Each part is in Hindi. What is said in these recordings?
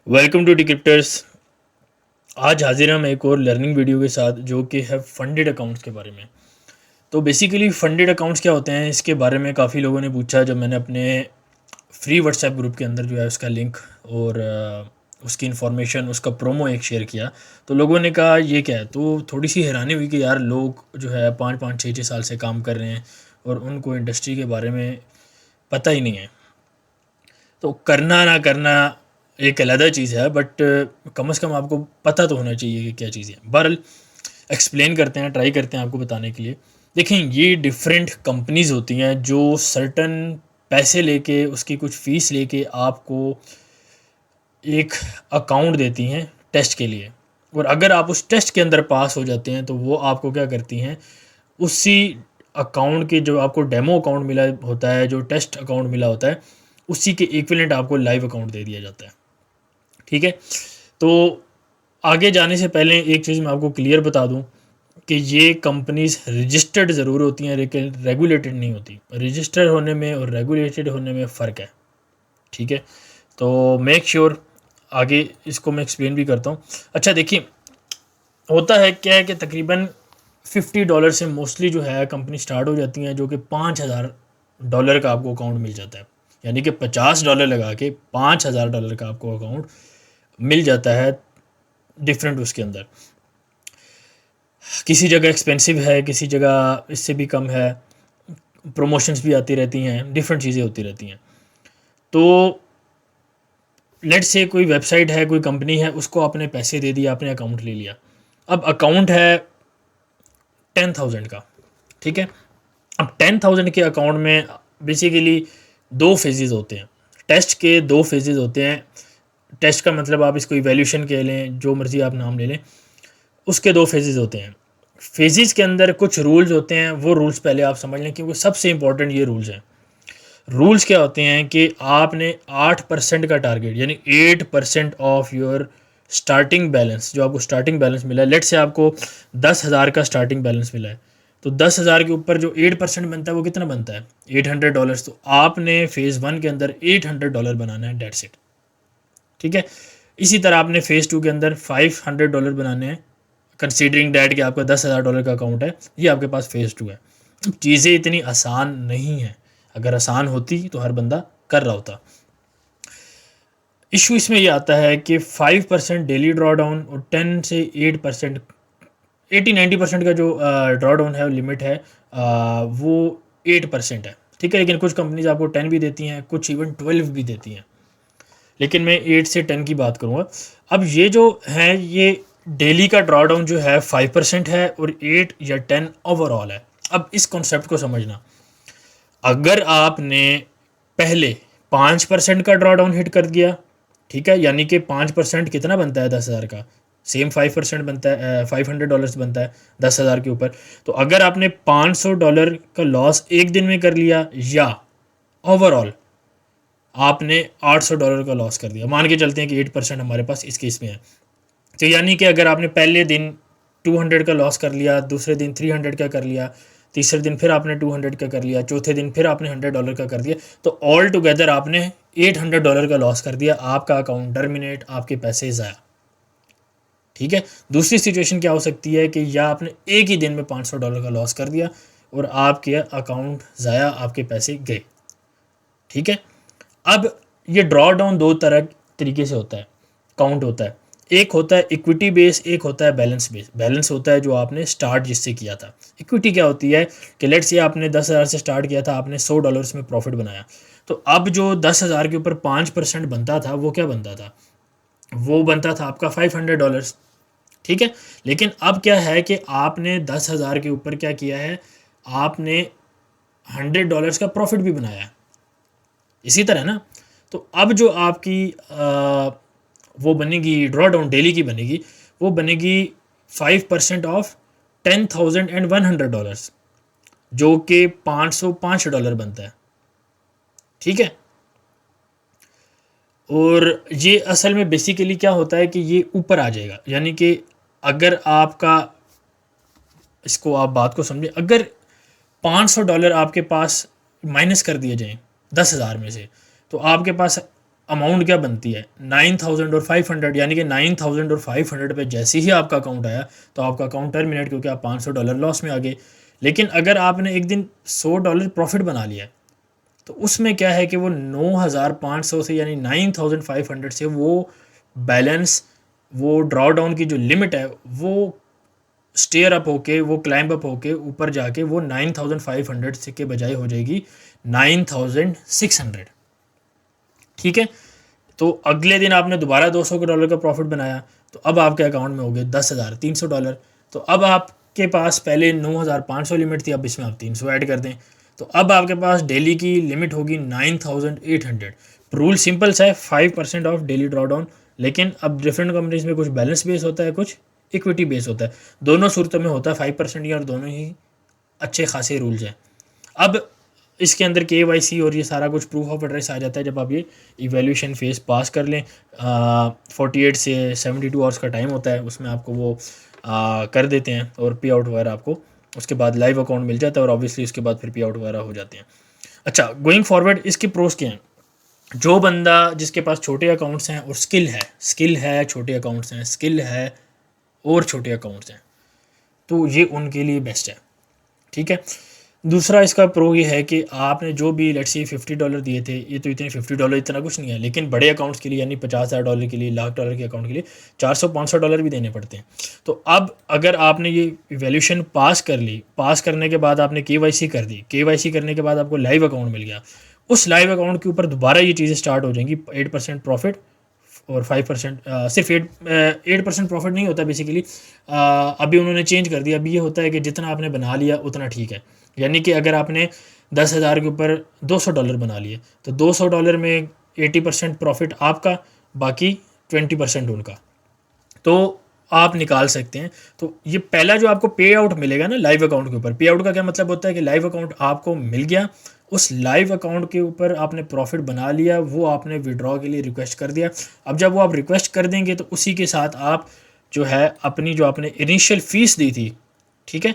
Welcome to डिक्रिप्टर्स। आज हाजिर हम एक और लर्निंग वीडियो के साथ जो कि है फंडेड अकाउंट्स के बारे में। तो बेसिकली फंडेड अकाउंट्स क्या होते हैं, इसके बारे में काफ़ी लोगों ने पूछा। जब मैंने अपने फ्री व्हाट्सएप ग्रुप के अंदर जो है उसका लिंक और उसकी इन्फॉर्मेशन, उसका प्रोमो एक शेयर किया, तो लोगों ने कहा ये क्या है। तो थोड़ी सी हैरानी हुई कि यार लोग जो है 5-5 6-6 साल से काम कर रहे हैं और उनको इंडस्ट्री के बारे में पता ही नहीं है। तो करना ना करना एक अलग चीज़ है, बट कम से कम आपको पता तो होना चाहिए कि क्या चीज़ है। बहरहाल एक्सप्लेन करते हैं, ट्राई करते हैं आपको बताने के लिए। देखें, ये डिफरेंट कंपनीज होती हैं जो सर्टन पैसे लेके, उसकी कुछ फ़ीस लेके आपको एक अकाउंट देती हैं टेस्ट के लिए। और अगर आप उस टेस्ट के अंदर पास हो जाते हैं तो वो आपको क्या करती हैं, उसी अकाउंट के जो आपको डेमो अकाउंट मिला होता है, जो टेस्ट अकाउंट मिला होता है, उसी के इक्विवेलेंट आपको लाइव अकाउंट दे दिया जाता है। ठीक है। तो आगे जाने से पहले एक चीज़ मैं आपको क्लियर बता दूं कि ये कंपनीज रजिस्टर्ड ज़रूर होती हैं लेकिन रेगुलेटेड नहीं होती। रजिस्टर्ड होने में और रेगुलेटेड होने में फ़र्क है। ठीक है। तो मेक श्योर आगे इसको मैं एक्सप्लेन भी करता हूँ। अच्छा देखिए, होता है क्या है कि तकरीबन $50 से मोस्टली जो है कंपनी स्टार्ट हो जाती हैं, जो कि $5,000 का आपको अकाउंट मिल जाता है। यानी कि $50 लगा के $5,000 का आपको अकाउंट मिल जाता है डिफरेंट उसके अंदर। किसी जगह एक्सपेंसिव है, किसी जगह इससे भी कम है, प्रमोशंस भी आती रहती हैं, डिफरेंट चीज़ें होती रहती हैं। तो लेट से कोई वेबसाइट है, कोई कंपनी है, उसको आपने पैसे दे दिए, आपने अकाउंट ले लिया। अब अकाउंट है 10,000 का। ठीक है। अब 10,000 के अकाउंट में बेसिकली दो फेजेस होते हैं। टेस्ट के दो फेजेस होते हैं। टेस्ट का मतलब आप इसको इवैल्यूएशन के लें, जो मर्जी आप नाम ले लें, उसके दो फेजेस होते हैं। फेजेस के अंदर कुछ रूल्स होते हैं, वो रूल्स पहले आप समझ लें क्योंकि सबसे इंपॉर्टेंट ये रूल्स हैं। रूल्स क्या होते हैं कि आपने 8% का टारगेट, यानी 8% ऑफ योर स्टार्टिंग बैलेंस, जो आपको स्टार्टिंग बैलेंस मिला है, लेट से आपको 10,000 का स्टार्टिंग बैलेंस मिला है, तो 10,000 के ऊपर जो 8% बनता है वो कितना बनता है, $800। तो आपने फेज़ 1 के अंदर $800 बनाना है, डेट्स इट। ठीक है। इसी तरह आपने फेज़ 2 के अंदर $500 बनाने हैं, कंसीडरिंग डैट कि आपका $10,000 का अकाउंट है, ये आपके पास फेज़ 2 है। चीज़ें इतनी आसान नहीं हैं। अगर आसान होती तो हर बंदा कर रहा होता। इशू इसमें ये आता है कि 5% डेली ड्रॉ डाउन और 10 से 8%, 80-90% का जो ड्रॉ डाउन है, लिमिट है, वो 8% है। ठीक है। लेकिन कुछ कंपनीज आपको 10 भी देती हैं, कुछ इवन 12 भी देती हैं, लेकिन मैं 8 से 10 की बात करूँगा। अब ये जो है, ये डेली का ड्रॉ डाउन जो है 5% है और 8 या 10 ओवरऑल है। अब इस कॉन्सेप्ट को समझना, अगर आपने पहले 5% का ड्रॉ डाउन हिट कर दिया, ठीक है, यानी कि 5% कितना बनता है 10,000 का, सेम 5% बनता है, $500 बनता है 10,000 के ऊपर। तो अगर आपने $500 का लॉस एक दिन में कर लिया, या ओवरऑल आपने $800 का लॉस कर दिया, मान के चलते हैं कि 8% हमारे पास इस केस में है, तो यानी कि अगर आपने पहले दिन 200 का लॉस कर लिया, दूसरे दिन 300 का कर लिया, तीसरे दिन फिर आपने 200 का कर लिया, चौथे दिन फिर आपने $100 का कर दिया, तो ऑल टुगेदर आपने $800 का लॉस कर दिया। आपका अकाउंट टर्मिनेट, आपके पैसे ज़ाया। ठीक है। दूसरी सिचुएशन क्या हो सकती है कि या आपने एक ही दिन में $500 का लॉस कर दिया और आपके अकाउंट ज़ाया, आपके पैसे गए। ठीक है। अब ये ड्रॉ डाउन दो तरीके से होता है, काउंट होता है। एक होता है इक्विटी बेस, एक होता है बैलेंस बेस। बैलेंस होता है जो आपने स्टार्ट जिससे किया था। इक्विटी क्या होती है कि लेट्स से आपने 10,000 से स्टार्ट किया था, आपने $100 में प्रॉफिट बनाया, तो अब जो 10,000 के ऊपर 5% बनता था, वो क्या बनता था, वो बनता था आपका $500। ठीक है। लेकिन अब क्या है कि आपने 10,000 के ऊपर क्या किया है, आपने $100 का प्रॉफिट भी बनाया है। इसी तरह ना, तो अब जो आपकी वो बनेगी ड्रॉ डाउन डेली की बनेगी, वो बनेगी 5% ऑफ $10,100, जो कि $505 बनता है। ठीक है। और ये असल में बेसिकली क्या होता है कि ये ऊपर आ जाएगा, यानी कि अगर आपका, इसको आप बात को समझें, अगर $500 आपके पास माइनस कर दिए जाएं 10,000 में से, तो आपके पास अमाउंट क्या बनती है 9000 और 500, यानी कि 9000 और 500 पे जैसे ही आपका अकाउंट आया तो आपका अकाउंट टर्मिनेट, क्योंकि आप $500 लॉस में आ गए। लेकिन अगर आपने एक दिन $100 प्रॉफिट बना लिया तो उसमें क्या है कि वो 9500 से यानी 9500 से वो बैलेंस, वो ड्रॉ डाउन की जो लिमिट है वो स्टेयर अप होके, वो क्लाइंब अप होके ऊपर जाके वो 9500 से के बजाय हो जाएगी 9600। ठीक है, तो अगले दिन आपने दोबारा $200 का प्रॉफिट बनाया तो अब आपके अकाउंट में हो गए $10,300। तो अब आपके पास पहले 9500 लिमिट थी, अब इसमें आप 300 ऐड कर दें तो अब आपके पास डेली की लिमिट होगी 9800। रूल सिंपल सा है, 5% ऑफ डेली ड्रॉ डाउन। लेकिन अब डिफरेंट कंपनीज में कुछ बैलेंस बेस होता है, कुछ इक्विटी बेस होता है। दोनों सूरतों में होता है 5% ही, और दोनों ही अच्छे खासे रूल्स हैं। अब इसके अंदर KYC और ये सारा कुछ प्रूफ ऑफ एड्रेस आ जाता है जब आप ये इवैल्यूएशन फेज़ पास कर लें। 48 से 72 आवर्स का टाइम होता है, उसमें आपको वो कर देते हैं और पे आउट वगैरह आपको उसके बाद लाइव अकाउंट मिल जाता है, और ऑब्वियसली उसके बाद फिर पे आउट वगैरह हो जाते हैं। अच्छा, गोइंग फॉरवर्ड इसके प्रोस क्या हैं? जो बंदा जिसके पास छोटे अकाउंट्स हैं और स्किल है, छोटे अकाउंट्स हैं, स्किल है और छोटे अकाउंट्स हैं, तो ये उनके लिए बेस्ट है। ठीक है, दूसरा इसका प्रो ये है कि आपने जो भी लेट्स से $50 दिए थे, ये तो इतने $50 इतना कुछ नहीं है, लेकिन बड़े अकाउंट्स के लिए यानी $50,000 के लिए, $1,00,000 के अकाउंट के लिए $400-500 भी देने पड़ते हैं। तो अब अगर आपने ये इवैल्यूएशन पास कर ली, पास करने के बाद आपने KYC कर दी, KYC करने के बाद आपको लाइव अकाउंट मिल गया, उस लाइव अकाउंट के ऊपर दोबारा ये चीज़ें स्टार्ट हो जाएंगी। 8% प्रॉफिट और 5%, सिर्फ 8% प्रॉफिट नहीं होता बेसिकली। अभी उन्होंने चेंज कर दिया, अभी ये होता है कि जितना आपने बना लिया उतना ठीक है। यानी कि अगर आपने 10,000 के ऊपर $200 बना लिए तो $200 में 80% प्रॉफिट आपका, बाकी 20% उनका, तो आप निकाल सकते हैं। तो ये पहला जो आपको पे आउट मिलेगा ना लाइव अकाउंट के ऊपर, पे आउट का क्या मतलब होता है कि लाइव अकाउंट आपको मिल गया, उस लाइव अकाउंट के ऊपर आपने प्रॉफिट बना लिया, वो आपने विड्रॉ के लिए रिक्वेस्ट कर दिया। अब जब वो आप रिक्वेस्ट कर देंगे तो उसी के साथ आप जो है अपनी जो आपने इनिशियल फ़ीस दी थी, ठीक है,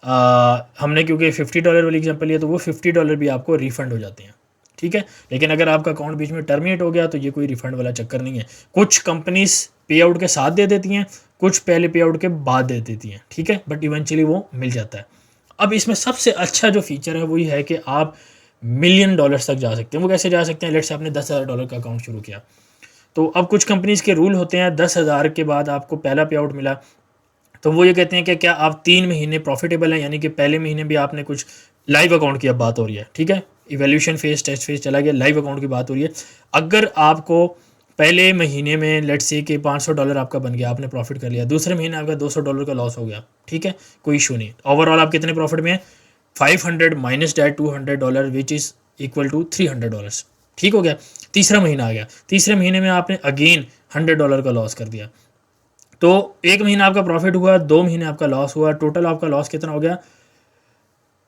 हमने क्योंकि $50 वाली एग्जांपल लिया तो वो $50 भी आपको रिफ़ंड हो जाते हैं। ठीक है, लेकिन अगर आपका अकाउंट बीच में टर्मिनेट हो गया तो ये कोई रिफ़ंड वाला चक्कर नहीं है। कुछ कंपनीज पे आउट के साथ दे देती हैं, कुछ पहले पे आउट के बाद दे देती हैं, ठीक है, बट इवेंचुअली वो मिल जाता है। अब इसमें सबसे अच्छा जो फीचर है वही है कि आप $1 मिलियन तक जा सकते हैं। वो कैसे जा सकते हैं? लेट्स से आपने $10,000 का अकाउंट शुरू किया, तो अब कुछ कंपनीज़ के रूल होते हैं, 10,000 के बाद आपको पहला पे आउट मिला तो वो ये कहते हैं कि क्या आप 3 महीने प्रॉफिटेबल हैं, यानी कि पहले महीने भी आपने कुछ, लाइव अकाउंट की अब बात हो रही है, ठीक है, इवैल्यूएशन फेज, टेस्ट फेज चला गया, लाइव अकाउंट की बात हो रही है। अगर आपको पहले महीने में लेट्स से कि $500 आपका बन गया, आपने प्रॉफिट कर लिया, दूसरे महीने आपका $200 का लॉस हो गया, ठीक है, कोई इशू नहीं, ओवरऑल आप कितने प्रॉफिट में हैं? 500 minus that $200 which is equal to $300, ठीक हो गया। तीसरा महीना आ गया, तीसरे महीने में आपने अगेन $100 का लॉस कर दिया, तो एक महीना आपका प्रॉफिट हुआ, 2 महीने आपका लॉस हुआ, टोटल आपका लॉस कितना हो गया?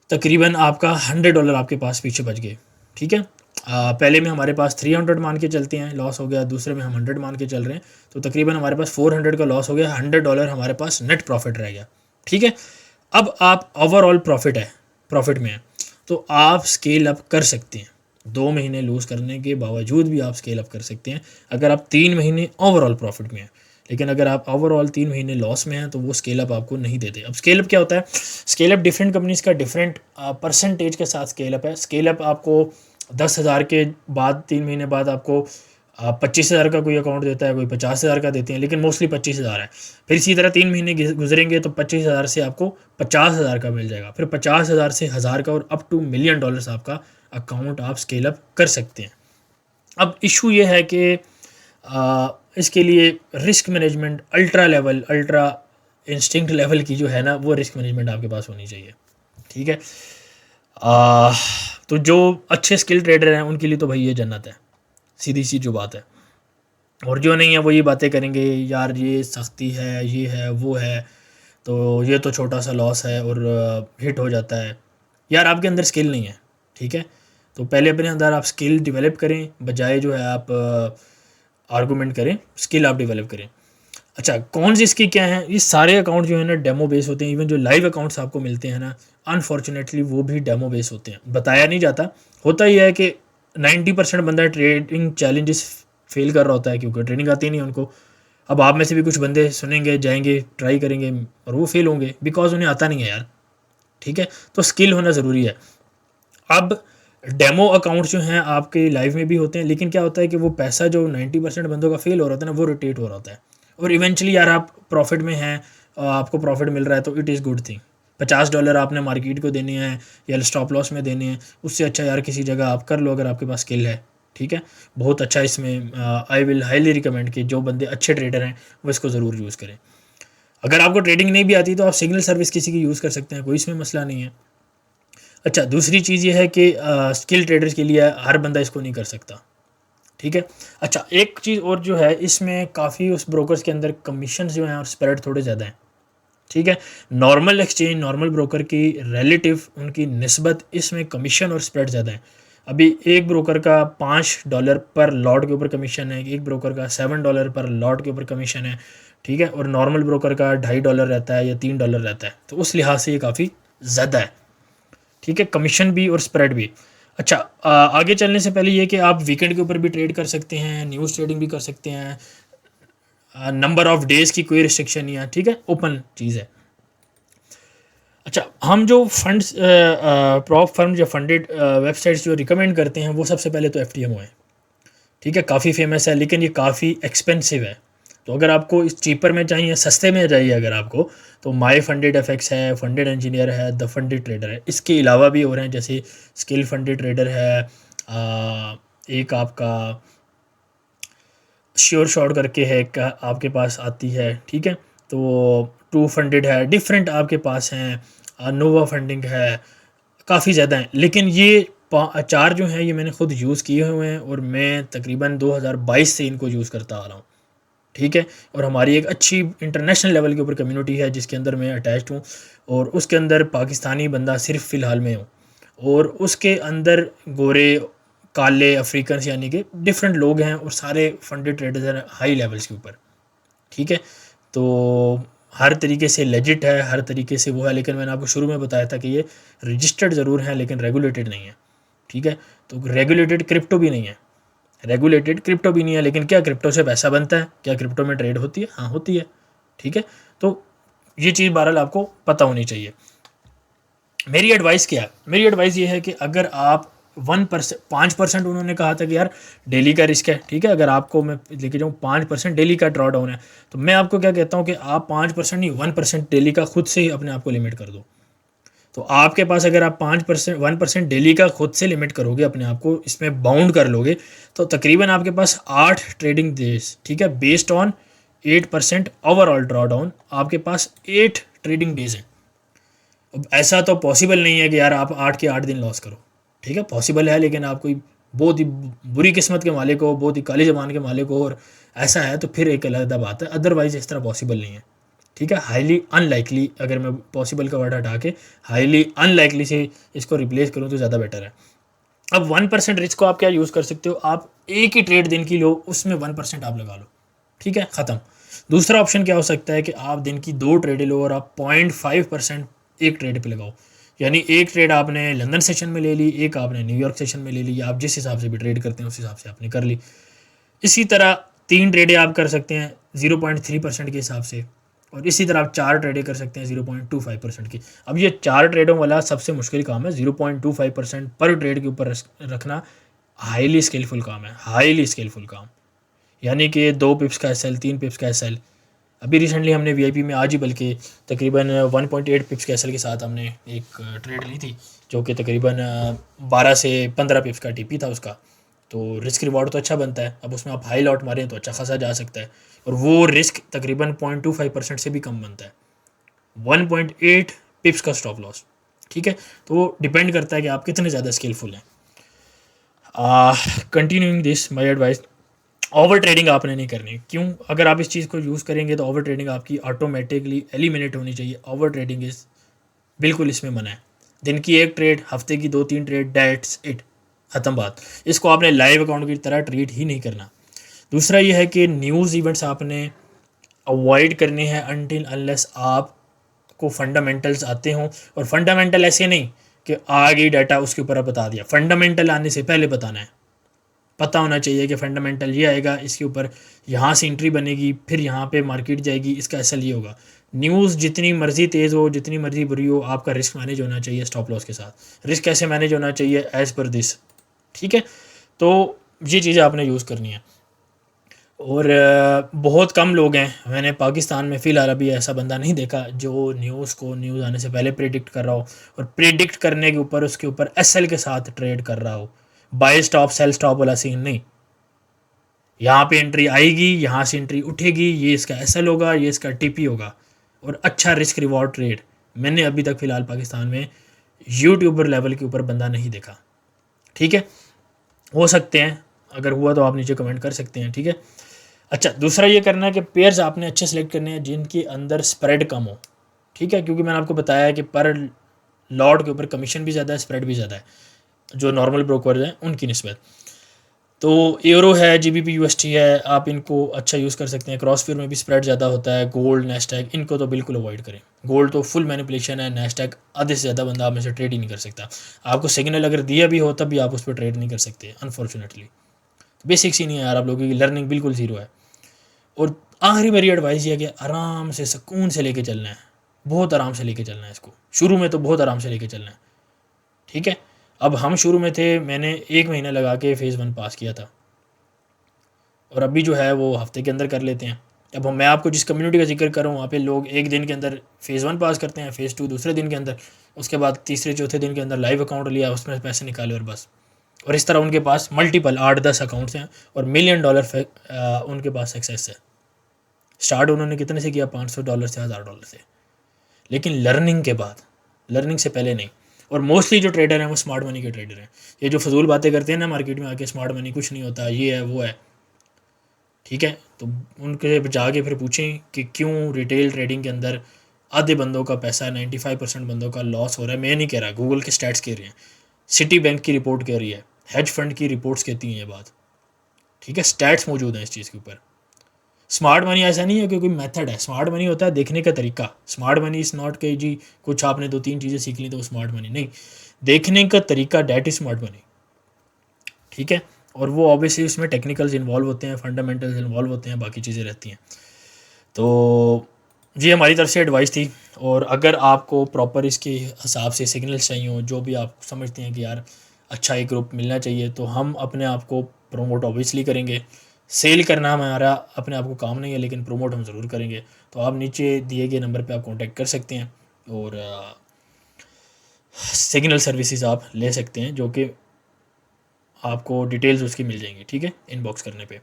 तकरीबन आपका $100 आपके पास पीछे बच गए, ठीक है। पहले में हमारे पास 300 मान के चलते हैं, लॉस हो गया, दूसरे में हम 100 मान के चल रहे हैं, तो तकरीबन हमारे पास 400 का लॉस हो गया, $100 हमारे पास नेट प्रॉफिट रह गया, ठीक है। अब आप ओवरऑल प्रॉफिट में हैं, तो आप स्केल अप कर सकते हैं। 2 महीने लूज़ करने के बावजूद भी आप स्केल अप कर सकते हैं अगर आप 3 महीने ओवरऑल प्रॉफिट में हैं। लेकिन अगर आप ओवरऑल 3 महीने लॉस में हैं तो वो स्केल अप आपको नहीं देते। अब स्केल अप क्या होता है? स्केल अप डिफरेंट कंपनीज़ का डिफरेंट परसेंटेज के साथ स्केल अप है। स्केल अप आपको 10,000 के बाद 3 महीने बाद आपको 25,000 का कोई अकाउंट देता है, कोई 50,000 का देते हैं, लेकिन मोस्टली 25,000 है। फिर इसी तरह 3 महीने गुजरेंगे तो 25,000 से आपको 50,000 का मिल जाएगा, फिर 50,000 से 1,000 का, और अप टू $1 मिलियन आपका अकाउंट आप स्केल अप कर सकते हैं। अब इशू ये है कि इसके लिए risk management ultra instinct level की जो है ना, वो रिस्क मैनेजमेंट आपके पास होनी चाहिए, ठीक है। तो जो अच्छे स्किल ट्रेडर हैं उनके लिए तो भाई ये जन्नत है, सीधी सी जो बात है। और जो नहीं है वो ये बातें करेंगे, यार ये सख्ती है, ये है, वो है, तो ये तो छोटा सा लॉस है और हिट हो जाता है। यार आपके अंदर स्किल नहीं है, ठीक है, तो पहले अपने अंदर आप स्किल डेवलप करें, बजाय जो है आप आर्गूमेंट करें, स्किल आप डेवलप करें। अच्छा, कौन सी इसकी क्या है? ये सारे अकाउंट जो है ना डेमो बेस होते हैं। इवन जो लाइव अकाउंट्स आपको मिलते हैं ना, अनफॉर्चुनेटली वो भी डेमो बेस होते हैं, बताया नहीं जाता। होता ही है कि 90% बंदा ट्रेडिंग चैलेंजेस फेल कर रहा होता है क्योंकि ट्रेडिंग आती नहीं है उनको। अब आप में से भी कुछ बंदे सुनेंगे, जाएंगे, ट्राई करेंगे और वो फेल होंगे बिकॉज उन्हें आता नहीं है यार। ठीक है, तो स्किल होना ज़रूरी है। अब डेमो अकाउंट जो हैं आपके लाइव में भी होते हैं, लेकिन क्या होता है कि वो पैसा जो 90% बंदों का फेल हो रहा होता है ना, वो रोटेट हो रहा होता है और इवेंचुअली यार आप प्रॉफिट में हैं और आपको प्रॉफिट मिल रहा है तो इट इज़ गुड थिंग। $50 आपने मार्केट को देने हैं या स्टॉप लॉस में देने हैं, उससे अच्छा यार किसी जगह आप कर लो अगर आपके पास स्किल है। ठीक है, बहुत अच्छा इसमें आई विल हाईली रिकमेंड कि जो बंदे अच्छे ट्रेडर हैं वो इसको ज़रूर यूज़ करें। अगर आपको ट्रेडिंग नहीं भी आती तो आप सिग्नल सर्विस किसी की यूज़ कर सकते हैं, कोई इसमें मसला नहीं है। अच्छा, दूसरी चीज़ ये है कि स्किल ट्रेडर्स के लिए हर बंदा इसको नहीं कर सकता। ठीक है। अच्छा, एक चीज़ और जो है इसमें काफ़ी उस ब्रोकर्स के अंदर कमीशन जो हैं और स्प्रेड थोड़े ज़्यादा हैं। ठीक है, नॉर्मल एक्सचेंज, नॉर्मल ब्रोकर की रिलेटिव उनकी निस्बत इसमें कमीशन और स्प्रेड ज़्यादा है। अभी एक ब्रोकर का $5 पर लॉट के ऊपर कमीशन है, एक ब्रोकर का $7 पर लॉट के ऊपर कमीशन है। ठीक है, और नॉर्मल ब्रोकर का $2.5 रहता है या $3 रहता है, तो उस लिहाज से ये काफ़ी ज़्यादा है। ठीक है, कमीशन भी और स्प्रेड भी। अच्छा, आगे चलने से पहले ये कि आप वीकेंड के ऊपर भी ट्रेड कर सकते हैं, न्यूज़ ट्रेडिंग भी कर सकते हैं, नंबर ऑफ डेज़ की कोई रिस्ट्रिक्शन नहीं है। ठीक है, ओपन चीज़ है। अच्छा, हम जो फंड्स प्रॉप फर्म या फंडेड वेबसाइट्स जो रिकमेंड करते हैं वो सबसे पहले तो FTMO है। ठीक है, काफ़ी फेमस है लेकिन ये काफ़ी एक्सपेंसिव है। तो अगर आपको इस चीपर में चाहिए, सस्ते में चाहिए अगर आपको, तो माई फंडेड FX है, फंडेड इंजीनियर है, द फंडेड ट्रेडर है। इसके अलावा भी हो रहे हैं जैसे स्किल फंडेड ट्रेडर है, एक आपका श्योर शॉट करके है एक आपके पास आती है। ठीक है, तो टू फंडेड है, डिफरेंट आपके पास हैं, नोवा फंडिंग है, काफ़ी ज़्यादा हैं। लेकिन ये चार जो हैं ये मैंने खुद यूज़ किए हुए हैं और मैं तकरीबन 2022 से इनको यूज़ करता आ रहा हूँ। ठीक है, और हमारी एक अच्छी इंटरनेशनल लेवल के ऊपर कम्युनिटी है जिसके अंदर मैं अटैच्ड हूँ और उसके अंदर पाकिस्तानी बंदा सिर्फ फ़िलहाल में हूँ और उसके अंदर गोरे, काले, अफ्रीकन्स यानी कि डिफरेंट लोग हैं और सारे फंडेड ट्रेडर्स हैं हाई लेवल्स के ऊपर। ठीक है, तो हर तरीके से लेजिट है, हर तरीके से वो है, लेकिन मैंने आपको शुरू में बताया था कि ये रजिस्टर्ड ज़रूर है लेकिन रेगुलेटेड नहीं है। ठीक है, तो रेगुलेटेड क्रिप्टो भी नहीं है, रेगुलेटेड क्रिप्टो भी नहीं है, लेकिन क्या क्रिप्टो से पैसा बनता है? क्या क्रिप्टो में ट्रेड होती है? हाँ, होती है। ठीक है, तो ये चीज़ बहरहाल आपको पता होनी चाहिए। मेरी एडवाइस क्या है? मेरी एडवाइस ये है कि अगर आप 1% 5% उन्होंने कहा था कि यार डेली का रिस्क है। ठीक है, अगर आपको मैं लेके जाऊँ 5% डेली का ड्रॉ डाउन है, तो मैं आपको क्या कहता हूँ कि आप 5% नहीं 1% डेली का खुद से ही अपने आप को लिमिट कर दो। तो आपके पास अगर आप 5% 1% डेली का खुद से लिमिट करोगे, अपने आप को इसमें बाउंड कर लोगे, तो तकरीबन आपके पास 8 ट्रेडिंग डेज, ठीक है, based on 8% overall draw down, आपके पास 8 ट्रेडिंग डेज हैं। अब ऐसा तो पॉसिबल नहीं है कि यार आप 8 के 8 दिन लॉस करो। ठीक है, पॉसिबल है लेकिन आप कोई बहुत ही बुरी किस्मत के मालिक हो, बहुत ही काली ज़बान के मालिक हो और ऐसा है तो फिर एक अलग बात है, अदरवाइज़ इस तरह पॉसिबल नहीं है। ठीक है, हाईली अनलाइकली, अगर मैं पॉसिबल का वर्ड हटा के हाईली अनलाइकली से इसको रिप्लेस करूँ तो ज़्यादा बेटर है। अब 1% रिस्क को आप क्या यूज़ कर सकते हो, आप एक ही ट्रेड दिन की लो, उसमें 1% आप लगा लो। ठीक है, ख़त्म। दूसरा ऑप्शन क्या हो सकता है कि आप दिन की 2 ट्रेडें लो और आप 0.5% एक ट्रेड पे लगाओ। यानी एक ट्रेड आपने लंदन सेशन में ले ली, एक आपने न्यूयॉर्क सेशन में ले ली, या आप जिस हिसाब से भी ट्रेड करते हैं उस हिसाब से आपने कर ली। इसी तरह 3 ट्रेडें आप कर सकते हैं 0.3% के हिसाब से, और इसी तरह आप 4 ट्रेडें कर सकते हैं 0.25% की। अब ये 4 ट्रेडों वाला सबसे मुश्किल काम है, 0.25% पर ट्रेड के ऊपर रखना हाईली स्किलफुल काम है, हाईली स्किलफुल काम। यानी कि 2 पिप्स का SL, 3 पिप्स का SL। अभी रिसेंटली हमने VIP में आज ही बल्कि तकरीबन 1.8 पिप्स के SL के साथ हमने एक ट्रेड ली थी, जो कि तकरीबन 12 से 15 पिप्स का TP था उसका। तो रिस्क रिवॉर्ड तो अच्छा बनता है। अब उसमें आप हाई लॉट मारें तो अच्छा खासा जा सकता है, और वो रिस्क तकरीबन 0.25% से भी कम बनता है, 1.8 पिप्स का स्टॉप लॉस। ठीक है, तो डिपेंड करता है कि आप कितने ज़्यादा स्किलफुल हैं। Continuing this my advice, over trading आपने नहीं करनी। क्यों? अगर आप इस चीज़ को यूज़ करेंगे तो ओवर ट्रेडिंग आपकी ऑटोमेटिकली एलिमिनेट होनी चाहिए। ओवर ट्रेडिंग इज़ बिल्कुल इसमें मना है। दिन की एक ट्रेड, हफ्ते की 2-3 ट्रेड, दैट्स इट, ख़त्म बात। इसको आपने लाइव अकाउंट की तरह ट्रीट ही नहीं करना। दूसरा ये है कि न्यूज़ इवेंट्स आपने अवॉइड करने हैं अनटिल अनलेस आपको फंडामेंटल्स आते हों। और फंडामेंटल ऐसे नहीं कि आ गई डाटा उसके ऊपर आप बता दिया, फंडामेंटल आने से पहले बताना है। पता होना चाहिए कि फंडामेंटल ये आएगा, इसके ऊपर यहाँ से एंट्री बनेगी, फिर यहाँ पे मार्केट जाएगी, इसका ऐसा ये होगा। न्यूज़ जितनी मर्जी तेज़ हो, जितनी मर्जी बुरी हो, आपका रिस्क मैनेज होना चाहिए स्टॉप लॉस के साथ। रिस्क कैसे मैनेज होना चाहिए, एज़ पर दिस, ठीक है। तो ये चीज़ें आपने यूज़ करनी है। और बहुत कम लोग हैं, मैंने पाकिस्तान में फ़िलहाल अभी ऐसा बंदा नहीं देखा जो न्यूज़ आने से पहले प्रेडिक्ट कर रहा हो, और प्रेडिक्ट करने के ऊपर उसके ऊपर एसएल के साथ ट्रेड कर रहा हो। बाय स्टॉप सेल स्टॉप वाला सीन नहीं। यहाँ पे एंट्री आएगी, यहाँ से एंट्री उठेगी, ये इसका एसएल होगा, ये इसका टीपी होगा, और अच्छा रिस्क रिवॉर्ड ट्रेड। मैंने अभी तक फ़िलहाल पाकिस्तान में यूट्यूबर लेवल के ऊपर बंदा नहीं देखा, ठीक है। हो सकते हैं, अगर हुआ तो आप नीचे कमेंट कर सकते हैं, ठीक है। अच्छा, दूसरा ये करना है कि पेयर्स आपने अच्छे सेलेक्ट करने हैं जिनके अंदर स्प्रेड कम हो, ठीक है, क्योंकि मैंने आपको बताया है कि पर लॉट के ऊपर कमीशन भी ज़्यादा है, स्प्रेड भी ज़्यादा है जो नॉर्मल ब्रोकर हैं उनकी निस्बत। तो यूरो है, जीबीपी यूएसटी है, आप इनको अच्छा यूज़ कर सकते हैं। क्रॉसफेयर में भी स्प्रेड ज़्यादा होता है। गोल्ड, नेस्टैक, इनको तो बिल्कुल अवॉइड करें। गोल्ड तो फुल मैनिपुलेशन है, नेस्टैक आधे से ज़्यादा बंदा आप में से ट्रेड ही नहीं कर सकता। आपको सिग्नल अगर दिया भी हो तब भी आप उस पर ट्रेड नहीं कर सकते, अनफॉर्चुनेटली। बेसिक्स ही नहीं है यार, आप लोगों की लर्निंग बिल्कुल ज़ीरो है। और आखिरी मेरी एडवाइस ये है कि आराम से सुकून से लेके चलना है, बहुत आराम से लेके चलना है इसको। शुरू में तो बहुत आराम से लेके चलना है, ठीक है। अब हम शुरू में थे, मैंने 1 महीना लगा के फ़ेज़ 1 पास किया था, और अभी जो है वो हफ्ते के अंदर कर लेते हैं। अब मैं आपको जिस कम्युनिटी का जिक्र कर रहा हूँ, वहाँ पे लोग 1 दिन के अंदर फ़ेज़ 1 पास करते हैं, फ़ेज़ 2 दूसरे दिन के अंदर, उसके बाद तीसरे चौथे दिन के अंदर लाइव अकाउंट लिया, उसमें पैसे निकाले और बस। और इस तरह उनके पास मल्टीपल 8-10 अकाउंट्स हैं और $1 मिलियन उनके पास सक्सेस है। स्टार्ट उन्होंने कितने से किया, $500 से, $1000 से, लेकिन लर्निंग के बाद, लर्निंग से पहले नहीं। और मोस्टली जो ट्रेडर हैं वो स्मार्ट मनी के ट्रेडर हैं। ये जो फजूल बातें करते हैं ना मार्केट में आके, स्मार्ट मनी कुछ नहीं होता, ये है वो है, ठीक है। तो उनके जाके फिर पूछें कि क्यों रिटेल ट्रेडिंग के अंदर आधे बंदों का पैसा, 95% बंदों का लॉस हो रहा है। मैं नहीं कह रहा, गूगल के स्टैट्स कह रहे हैं, सिटी बैंक की रिपोर्ट कह रही है, हेज फंड की रिपोर्ट्स कहती हैं ये बात, ठीक है। स्टैट्स मौजूद हैं इस चीज़ के ऊपर। स्मार्ट मनी ऐसा नहीं है कि कोई मेथड है, स्मार्ट मनी होता है देखने का तरीका। स्मार्ट मनी इज़ नॉट कि जी कुछ आपने 2-3 चीज़ें सीख ली तो वो स्मार्ट मनी नहीं, देखने का तरीका, डैट इज स्मार्ट मनी, ठीक है। और वो ऑब्वियसली उसमें टेक्निकल्स इन्वॉल्व होते हैं, फंडामेंटल्स इन्वॉल्व होते हैं, बाकी चीज़ें रहती हैं। तो ये हमारी तरफ से एडवाइस थी। और अगर आपको प्रॉपर इसके हिसाब से सिग्नल्स चाहिए हो, जो भी आप समझते हैं कि यार अच्छा एक ग्रुप मिलना चाहिए, तो हम अपने आप को प्रमोट ऑब्वियसली करेंगे। सेल करना हमारा अपने आप को काम नहीं है, लेकिन प्रमोट हम ज़रूर करेंगे। तो आप नीचे दिए गए नंबर पे आप कांटेक्ट कर सकते हैं और सिग्नल सर्विसेज आप ले सकते हैं, जो कि आपको डिटेल्स उसकी मिल जाएंगी, ठीक है, इनबॉक्स करने पे।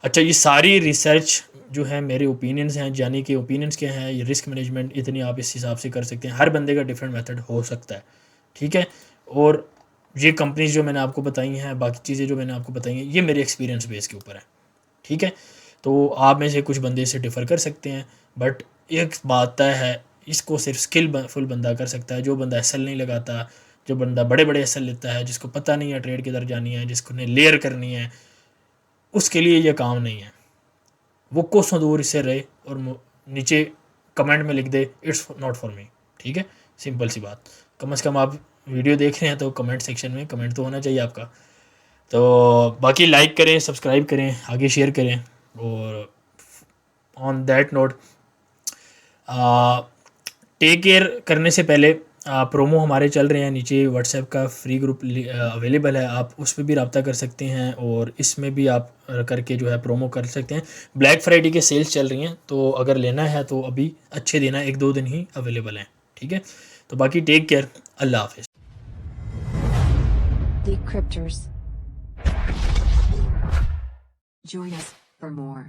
अच्छा, ये सारी रिसर्च जो है मेरे ओपिनियंस हैं, यानी कि ओपिनियंस क्या हैं, ये रिस्क मैनेजमेंट इतनी आप इस हिसाब से कर सकते हैं। हर बंदे का डिफरेंट मेथड हो सकता है, ठीक है। और ये कंपनीज जो मैंने आपको बताई हैं, बाकी चीज़ें जो मैंने आपको बताई हैं, ये मेरे एक्सपीरियंस बेस के ऊपर है, ठीक है। तो आप में से कुछ बंदे से डिफ़र कर सकते हैं, बट एक बात तय है, इसको सिर्फ स्किलफुल बंदा कर सकता है। जो बंदा एसएल नहीं लगाता, जो बंदा बड़े बड़े एसएल लेता है, जिसको पता नहीं है ट्रेड किधर जानी है, जिसको ने लेयर करनी है, उसके लिए ये काम नहीं है। वो कोसों दूर इससे रहे और नीचे कमेंट में लिख दे इट्स नॉट फॉर मी, ठीक है। सिंपल सी बात। कम से कम आप वीडियो देख रहे हैं तो कमेंट सेक्शन में कमेंट तो होना चाहिए आपका। तो बाकी लाइक करें, सब्सक्राइब करें, आगे शेयर करें। और on that note, take care करने से पहले प्रोमो हमारे चल रहे हैं, नीचे व्हाट्सएप का फ्री ग्रुप अवेलेबल है, आप उस पर भी रब्ता कर सकते हैं और इसमें भी आप करके जो है प्रोमो कर सकते हैं। ब्लैक फ्राइडे के सेल्स चल रही हैं, तो अगर लेना है तो अभी अच्छे दिन है, 1-2 दिन ही अवेलेबल हैं, ठीक है। तो बाकी टेक केयर, अल्लाह हाफिज़। Decryptors. Join us for more.